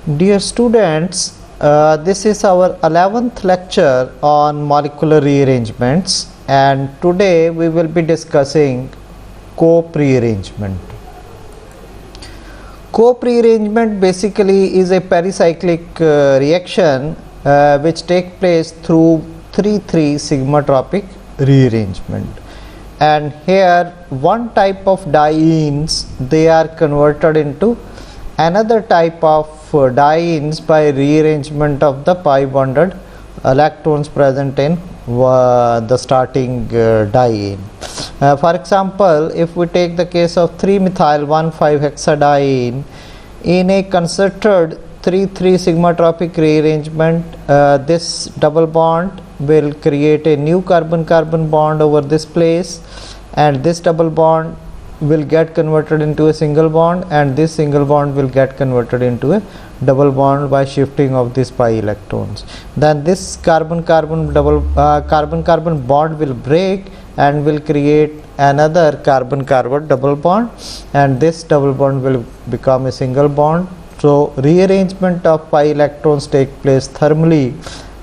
Dear students, this is our 11th lecture on molecular rearrangements, and today we will be discussing Cope rearrangement. Cope rearrangement basically is a pericyclic reaction which takes place through 3,3 sigmatropic rearrangement. And here one type of dienes, they are converted into another type of dienes by rearrangement of the pi bonded electrons present in the starting diene. For example, if we take the case of 3-methyl-1,5-hexadiene, in a concerted 3,3 sigmatropic rearrangement, this double bond will create a new carbon-carbon bond over this place, and this double bond will get converted into a single bond, and this single bond will get converted into a double bond by shifting of these pi electrons. Then this carbon-carbon bond will break and will create another carbon-carbon double bond, and this double bond will become a single bond. So rearrangement of pi electrons take place thermally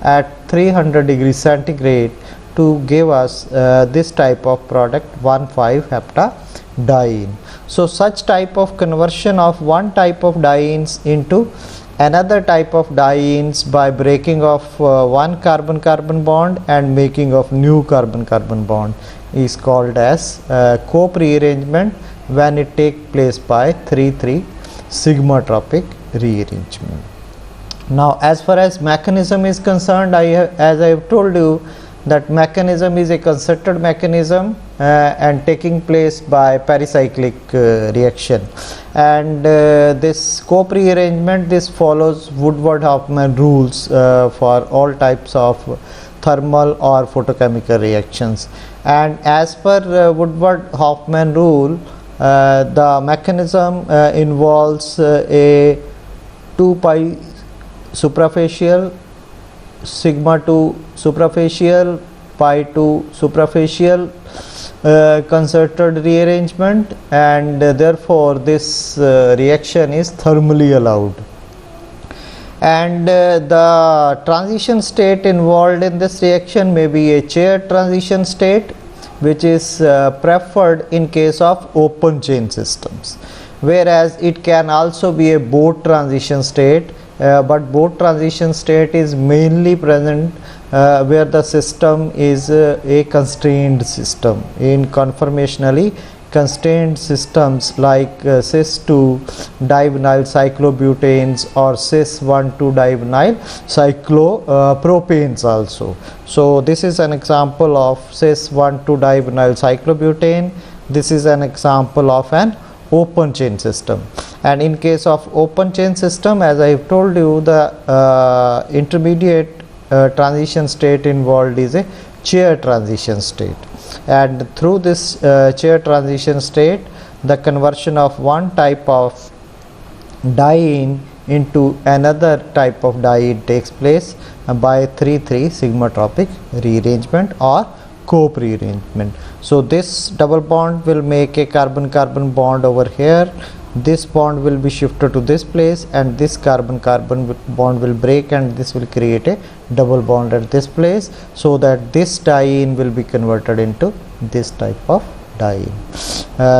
at 300 degrees centigrade to give us this type of product 1,5-heptadiene. So such type of conversion of one type of dienes into another type of dienes by breaking of one carbon-carbon bond and making of new carbon-carbon bond is called as Cope rearrangement when it takes place by 3,3 sigmatropic rearrangement. Now, as far as mechanism is concerned, as I have told you, that mechanism is a concerted mechanism and taking place by pericyclic reaction, and this Cope rearrangement, this follows Woodward-Hoffmann rules for all types of thermal or photochemical reactions. And as per Woodward-Hoffmann rule, the mechanism involves a 2 pi suprafacial, sigma to suprafacial, pi to suprafacial concerted rearrangement, and therefore this reaction is thermally allowed. And the transition state involved in this reaction may be a chair transition state, which is preferred in case of open chain systems, whereas it can also be a boat transition state, but boat transition state is mainly present where the system is a constrained system. In conformationally constrained systems like cis-2 divinyl cyclobutanes or cis-1,2 divinyl cyclopropanes also. So this is an example of cis-1,2 divinyl cyclobutane. This is an example of an open chain system. And in case of open chain system, as I have told you, the intermediate transition state involved is a chair transition state, and through this chair transition state, the conversion of one type of diene into another type of diene takes place by 3,3 sigmatropic rearrangement or Cope rearrangement. So this double bond will make a carbon-carbon bond over here. This bond will be shifted to this place, and this carbon-carbon bond will break, and this will create a double bond at this place, so that this diene will be converted into this type of diene.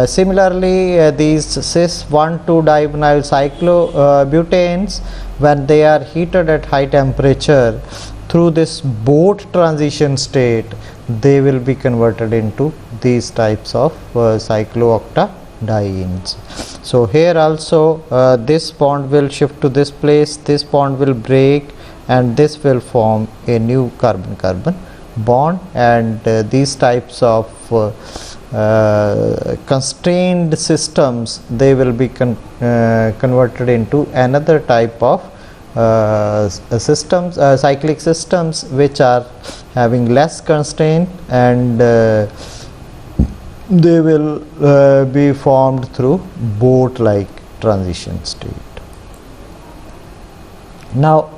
Similarly, these cis-1,2 divinyl cyclobutanes, when they are heated at high temperature through this boat transition state, they will be converted into these types of cyclooctadienes. So here also this bond will shift to this place, this bond will break, and this will form a new carbon-carbon bond, and these types of constrained systems, they will be converted into another type of systems, cyclic systems, which are having less constraint, and they will be formed through boat-like transition state. Now,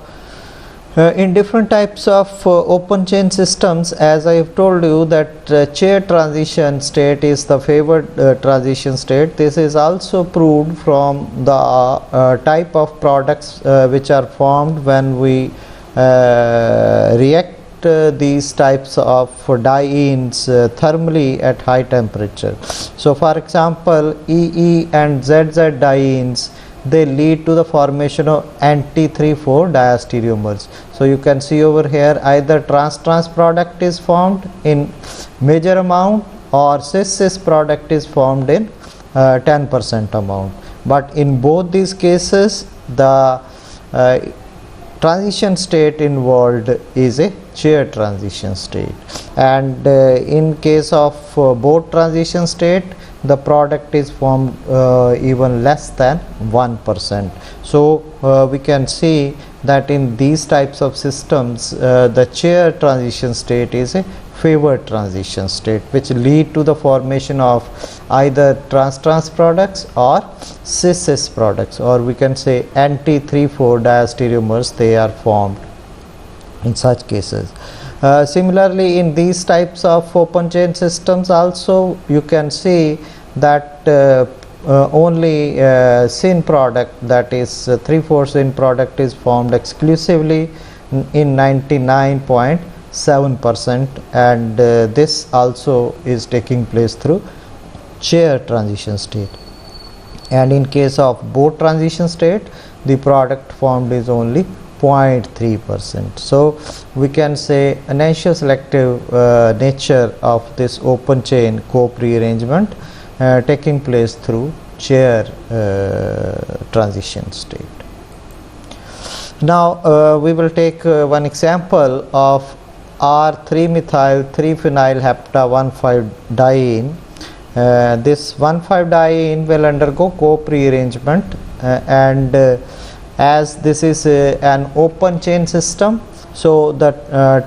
In different types of open chain systems, as I have told you that chair transition state is the favored transition state. This is also proved from the type of products which are formed when we react these types of dienes thermally at high temperature. So for example, EE and ZZ dienes, they lead to the formation of anti-3,4 diastereomers. So you can see over here, either trans-trans product is formed in major amount or cis-cis product is formed in 10% amount. But in both these cases, the transition state involved is a chair transition state, and in case of both transition state, the product is formed even less than 1%. So we can see that in these types of systems, the chair transition state is a favored transition state, which lead to the formation of either trans-trans products or cis-cis products, or we can say anti-3,4 diastereomers, they are formed in such cases. Similarly, in these types of open chain systems also, you can see that only syn product, that is 3,4 syn product, is formed exclusively in 99.7%, and this also is taking place through chair transition state. And in case of both transition state, the product formed is only 0.3%. So we can say enantioselective nature of this open chain cope rearrangement taking place through chair transition state. Now we will take one example of R3-methyl 3-phenyl hepta 1,5 diene. This 1,5 diene will undergo cope rearrangement, and as this is an open chain system, so the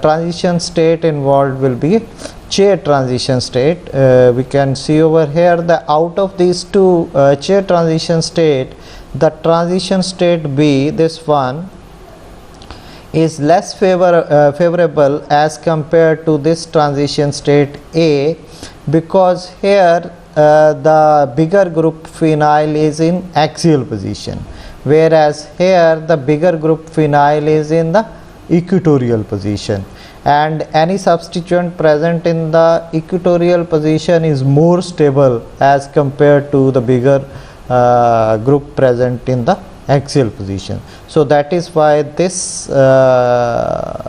transition state involved will be chair transition state. We can see over here, the out of these two chair transition state, the transition state B, this one, is less favorable as compared to this transition state A, because here the bigger group phenyl is in axial position, whereas here the bigger group phenyl is in the equatorial position, and any substituent present in the equatorial position is more stable as compared to the bigger group present in the axial position. So that is why this chair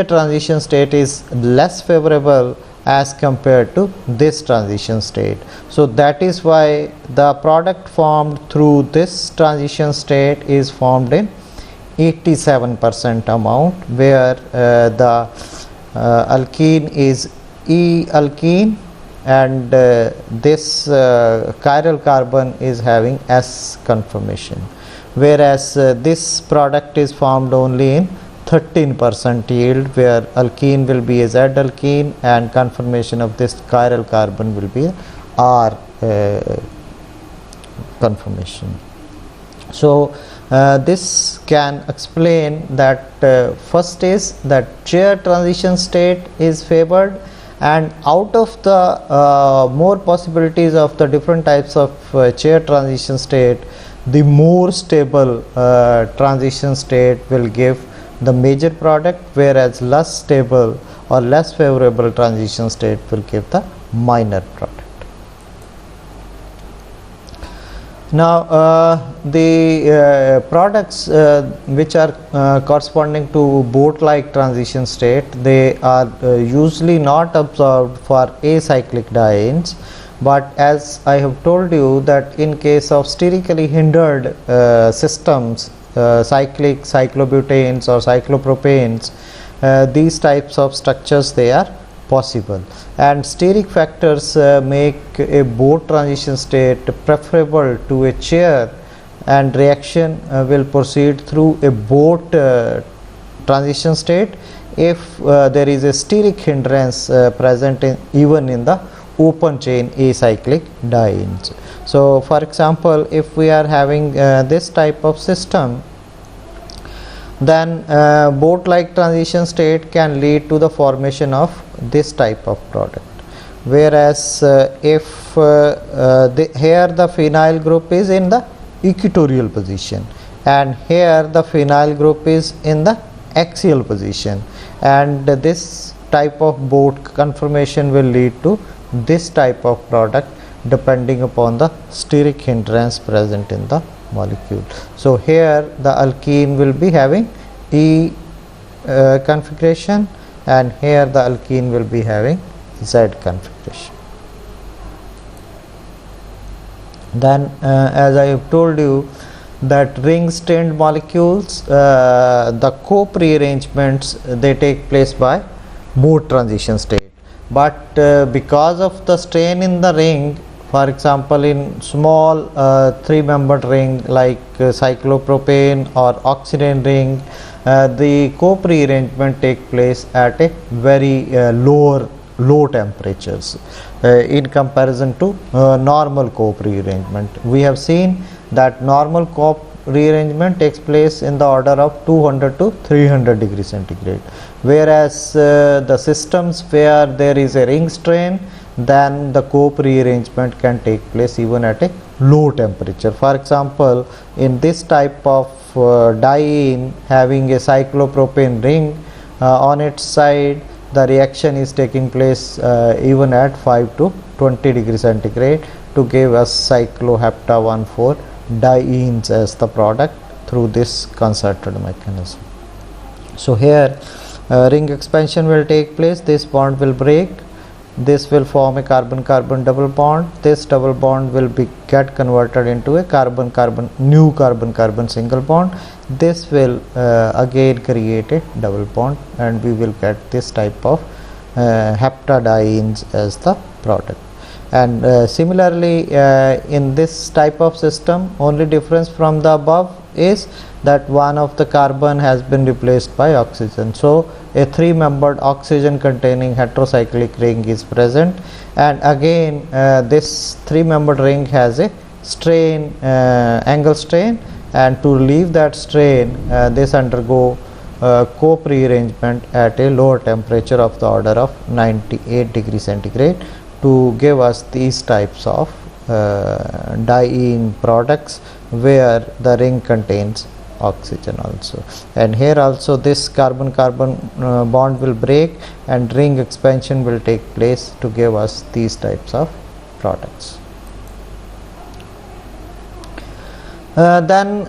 transition state is less favorable as compared to this transition state. So that is why the product formed through this transition state is formed in 87% amount, where the alkene is E alkene, and this chiral carbon is having S conformation, whereas this product is formed only in 13% yield, where alkene will be a Z alkene and conformation of this chiral carbon will be R conformation. So this can explain that first is that chair transition state is favored, and out of the more possibilities of the different types of chair transition state, the more stable transition state will give the major product, whereas less stable or less favorable transition state will give the minor product. Now the products which are corresponding to boat-like transition state, they are usually not observed for acyclic dienes, but as I have told you that in case of sterically hindered systems, cyclic cyclobutanes or cyclopropanes, these types of structures, they are possible, and steric factors make a boat transition state preferable to a chair, and reaction will proceed through a boat transition state if there is a steric hindrance present even in the open chain acyclic dienes. So for example, if we are having this type of system, then boat-like transition state can lead to the formation of this type of product. Whereas if here the phenyl group is in the equatorial position and here the phenyl group is in the axial position, and this type of boat conformation will lead to this type of product depending upon the steric hindrance present in the molecule. So here the alkene will be having E configuration and here the alkene will be having Z configuration. Then as I have told you that ring stained molecules, the co-prearrangements they take place by boat transition state, but because of the strain in the ring, for example in small 3-membered ring like cyclopropane or oxidane ring, the co-prearrangement take place at a very low temperatures in comparison to normal co-prearrangement. We have seen that normal co-rearrangement takes place in the order of 200 to 300 degrees centigrade, whereas the systems where there is a ring strain, then the co-prearrangement can take place even at a low temperature. For example, in this type of diene having a cyclopropane ring on its side, the reaction is taking place even at 5 to 20 degrees centigrade to give us cyclohepta 1,4 dienes as the product through this concerted mechanism. So here ring expansion will take place, this bond will break, this will form a carbon-carbon double bond, this double bond will get converted into a new carbon-carbon single bond, this will again create a double bond and we will get this type of heptadienes as the product. And similarly in this type of system, only difference from the above is that one of the carbon has been replaced by oxygen. So a 3-membered oxygen containing heterocyclic ring is present, and again this 3-membered ring has a strain, angle strain, and to relieve that strain this undergo co-prearrangement at a lower temperature of the order of 98 degrees centigrade to give us these types of diene products where the ring contains oxygen also. And here also this carbon-carbon bond will break and ring expansion will take place to give us these types of products. Then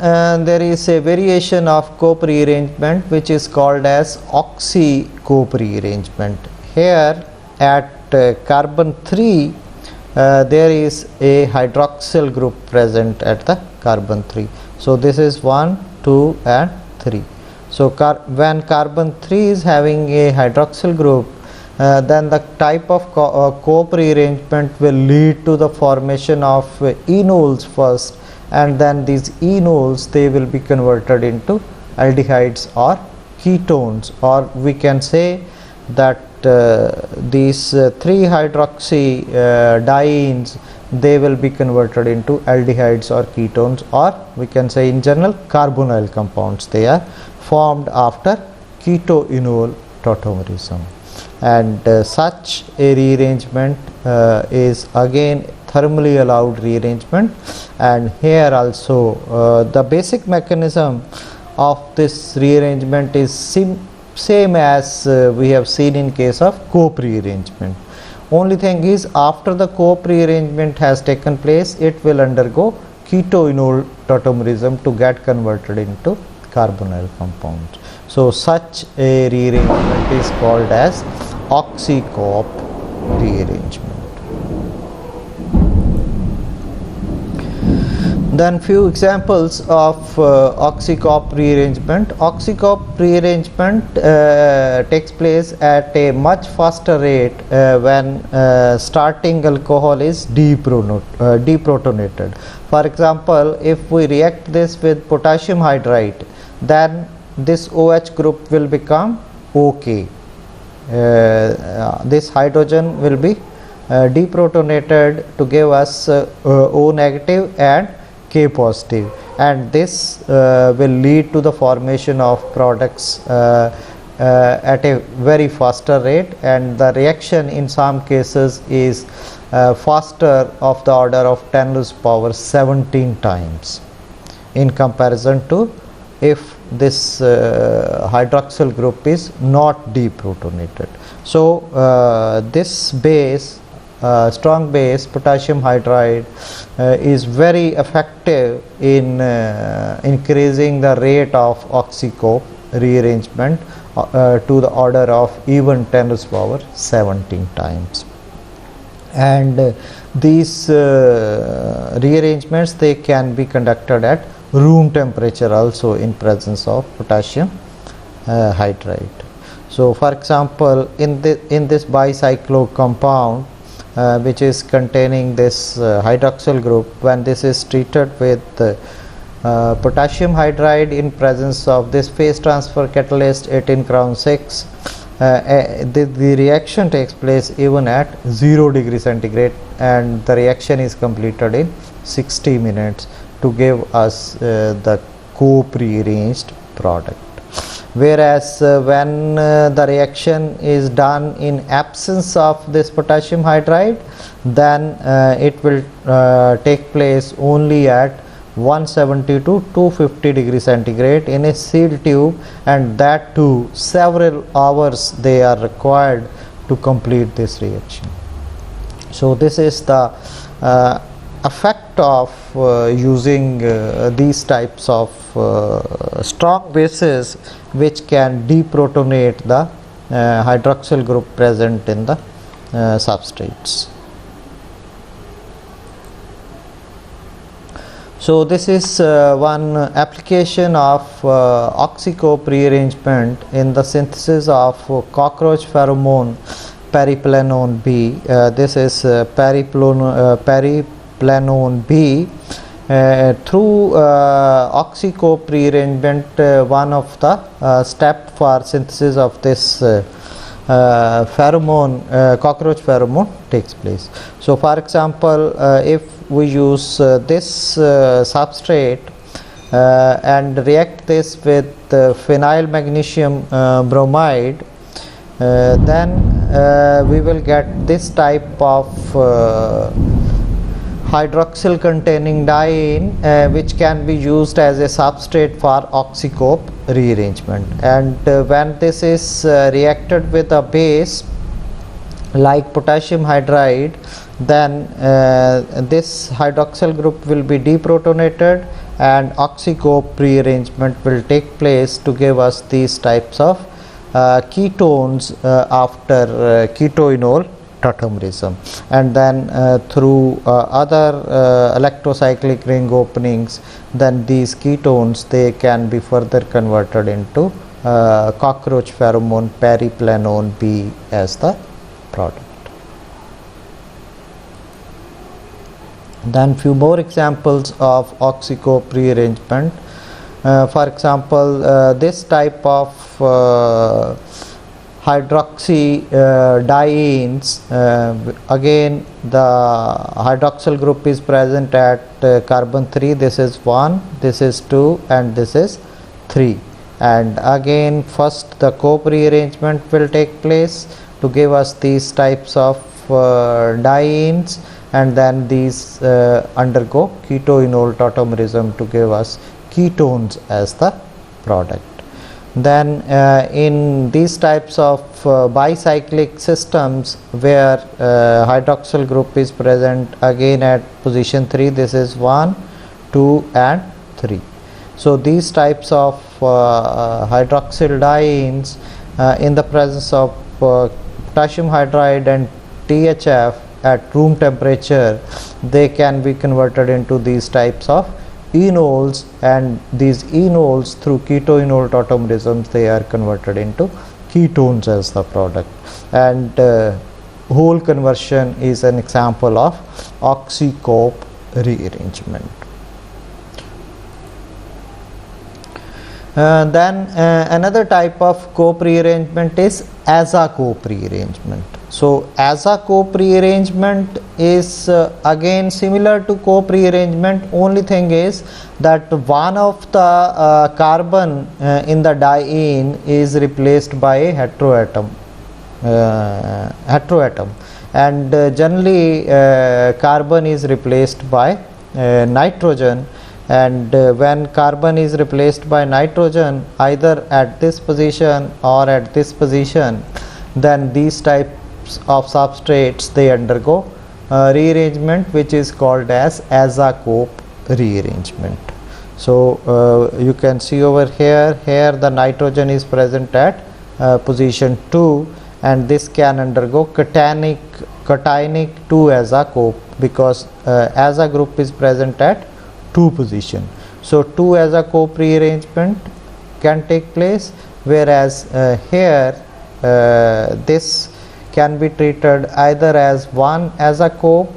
there is a variation of co-prearrangement which is called as oxy co-prearrangement. Here at carbon 3 there is a hydroxyl group present at the carbon 3. So this is 1, 2 and 3. So when carbon 3 is having a hydroxyl group, then the type of co-prearrangement will lead to the formation of enols first, and then these enols they will be converted into aldehydes or ketones, or we can say that these 3 hydroxy dienes they will be converted into aldehydes or ketones, or we can say in general carbonyl compounds. They are formed after ketoenol tautomerism, and such a rearrangement is again thermally allowed rearrangement. And here also the basic mechanism of this rearrangement is same as we have seen in case of co-prearrangement. Only thing is, after the co-prearrangement has taken place, it will undergo ketoenol tautomerism to get converted into carbonyl compounds. So such a rearrangement is called as oxy-CoP rearrangement. Then few examples of oxy-CoP rearrangement. Oxy-CoP rearrangement takes place at a much faster rate when starting alcohol is deprotonated. For example, if we react this with potassium hydride, then this OH group will become OK. This hydrogen will be deprotonated to give us O negative and K positive, and this will lead to the formation of products at a very faster rate, and the reaction in some cases is faster of the order of 10 to the power 17 times in comparison to if this hydroxyl group is not deprotonated. So this base, strong base potassium hydride, is very effective in increasing the rate of oxy-cope rearrangement to the order of even 10 to the power 17 times. And these rearrangements, they can be conducted at room temperature also in presence of potassium hydride. So for example, in this bicyclo compound which is containing this hydroxyl group, when this is treated with potassium hydride in presence of this phase transfer catalyst 18 crown 6, the reaction takes place even at 0 degree centigrade, and the reaction is completed in 60 minutes to give us the cope rearranged product. Whereas when the reaction is done in absence of this potassium hydride, then it will take place only at 170 to 250 degree centigrade in a sealed tube, and that too several hours they are required to complete this reaction. So this is the effect of using these types of strong bases which can deprotonate the hydroxyl group present in the substrates. So this is one application of oxy-cope rearrangement in the synthesis of cockroach pheromone periplenone B. This is periplenone B. Through oxy-cope rearrangement, one of the step for synthesis of this pheromone, cockroach pheromone takes place. So for example, if we use this substrate and react this with phenyl magnesium bromide, then we will get this type of hydroxyl containing diene which can be used as a substrate for oxy-cope rearrangement. And when this is reacted with a base like potassium hydride, then this hydroxyl group will be deprotonated and oxy-cope rearrangement will take place to give us these types of ketones after ketoenol tautomerism, and then through other electrocyclic ring openings, then these ketones, they can be further converted into cockroach pheromone periplenone B as the product. Then few more examples of oxy-cope rearrangement. For example, this type of hydroxy dienes, again the hydroxyl group is present at carbon 3, this is 1, this is 2, and this is 3, and again first the cope rearrangement will take place to give us these types of dienes, and then these undergo ketoenol tautomerism to give us ketones as the product. Then in these types of bicyclic systems where hydroxyl group is present again at position 3, this is 1, 2 and 3. So these types of hydroxyl dienes in the presence of potassium hydride and THF at room temperature, they can be converted into these types of enols, and these enols through ketoenol tautomerisms, they are converted into ketones as the product, and whole conversion is an example of oxy-cope rearrangement. Then another type of cope rearrangement is aza-cope rearrangement. So aza-cope rearrangement is again similar to cope rearrangement. Only thing is that one of the carbon in the diene is replaced by a heteroatom. And generally carbon is replaced by nitrogen, and when carbon is replaced by nitrogen either at this position or at this position, then these types of substrates they undergo rearrangement, which is called as aza-cope rearrangement. So you can see over here the nitrogen is present at position 2, and this can undergo cationic 2 aza-cope, because aza group is present at 2 position. So 2 aza-cope rearrangement can take place, whereas here this can be treated either as 1 aza-cope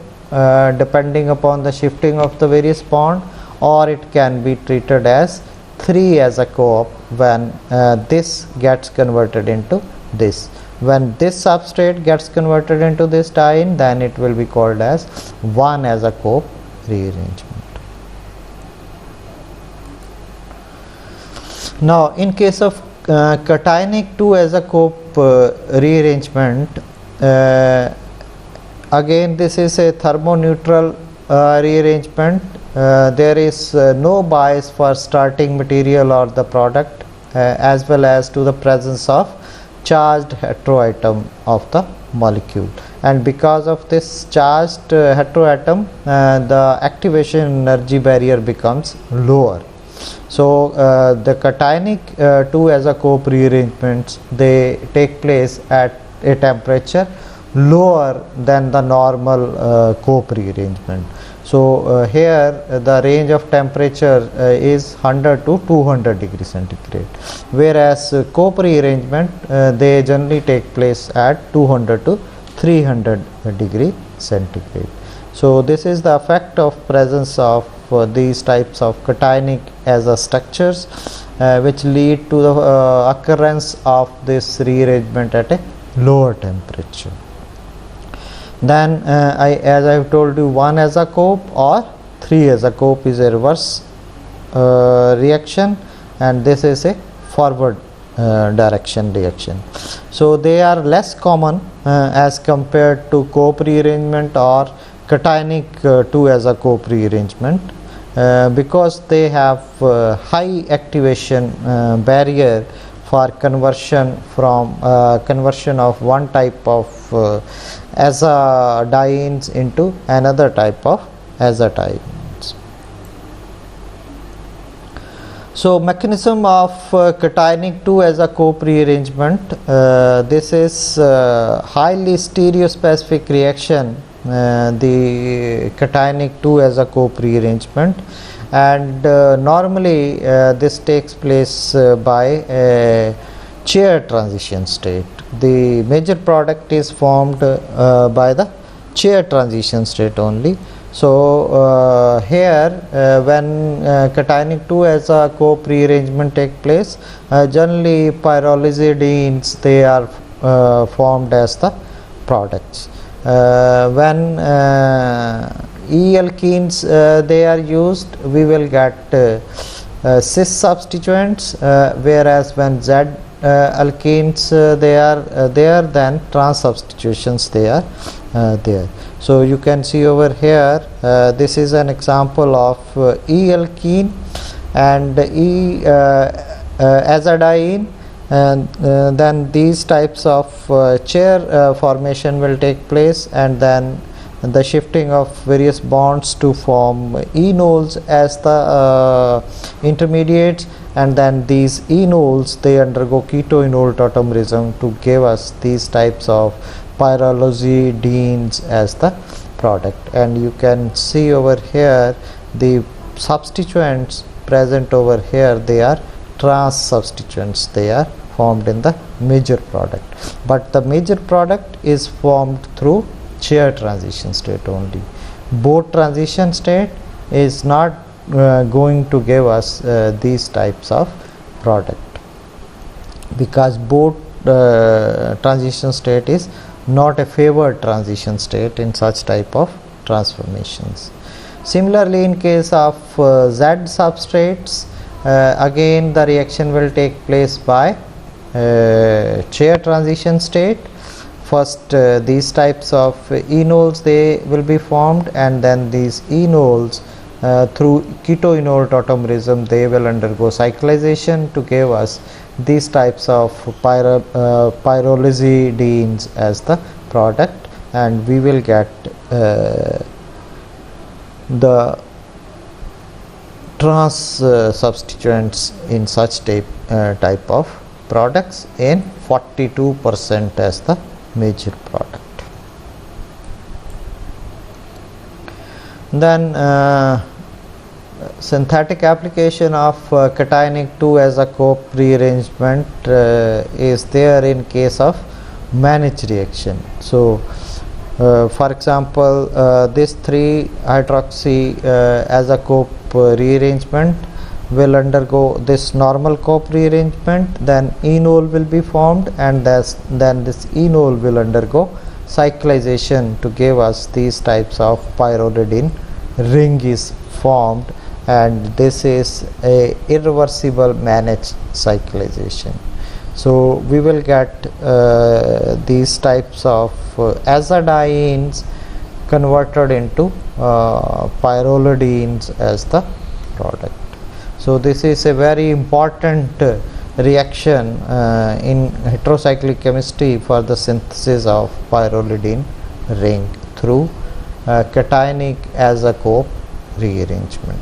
depending upon the shifting of the various bond, or it can be treated as 3 aza-cope when this gets converted into this. When this substrate gets converted into this diene, then it will be called as 1 aza-cope rearrangement. Now in case of cationic 2 aza-cope rearrangement, again this is a thermoneutral rearrangement. There is no bias for starting material or the product, as well as to the presence of charged heteroatom of the molecule, and because of this charged heteroatom the activation energy barrier becomes lower. So the cationic 2 aza-cope rearrangements, they take place at a temperature lower than the normal cope rearrangement. So here the range of temperature is 100 to 200 degree centigrade, whereas cope rearrangement they generally take place at 200 to 300 degree centigrade. So this is the effect of presence of these types of cationic aza structures which lead to the occurrence of this rearrangement at a lower temperature. Then as I have told you, 1 aza-cope or 3 aza-cope is a reverse reaction, and this is a forward direction reaction. So they are less common as compared to cope rearrangement or cationic 2 aza-cope rearrangement, because they have high activation barrier for conversion from conversion of one type of aza dienes into another type of aza dienes. So mechanism of cationic 2 aza-cope rearrangement, this is highly stereospecific reaction, the cationic 2 aza-cope rearrangement, and normally this takes place by a chair transition state. The major product is formed by the chair transition state only. So here when cationic 2 aza-cope rearrangement take place, generally pyrrolizidines they are formed as the products. When E-alkenes they are used, we will get cis substituents, whereas when Z alkenes they are there, then trans substitutions they are there. So you can see over here this is an example of E-alkene and azadiene, and then these types of chair formation will take place, and then the shifting of various bonds to form enols as the intermediates, and then these enols they undergo keto-enol tautomerism to give us these types of pyrrolizidines as the product. And you can see over here the substituents present over here, they are trans substituents, they are formed in the major product, but the major product is formed through chair transition state only. Both transition state is not going to give us these types of product, because both transition state is not a favored transition state in such type of transformations. Similarly, in case of Z substrates, again the reaction will take place by chair transition state. First these types of enols they will be formed, and then these enols through ketoenol tautomerism they will undergo cyclization to give us these types of pyrrolizidines as the product, and we will get the trans substituents in such type of products in 42% as the major product. Then synthetic application of cationic 2-azacope rearrangement is there in case of managed reaction. So for example, this 3-hydroxy azacope rearrangement will undergo this normal cope rearrangement, then enol will be formed, and then this enol will undergo cyclization to give us these types of pyrrolidine ring is formed, and this is a irreversible managed cyclization. So we will get these types of azadines converted into pyrrolidines as the product. So this is a very important reaction in heterocyclic chemistry for the synthesis of pyrrolidine ring through cationic azacope rearrangement.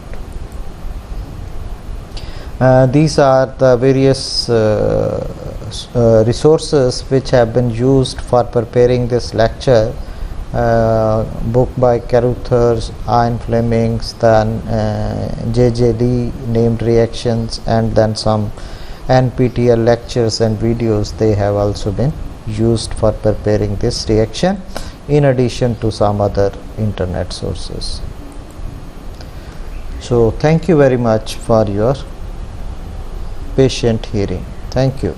These are the various resources which have been used for preparing this lecture. Book by Caruthers, Ian Flemings, then JJD named reactions, and then some NPTEL lectures and videos they have also been used for preparing this reaction, in addition to some other internet sources. So thank you very much for your patient hearing. Thank you.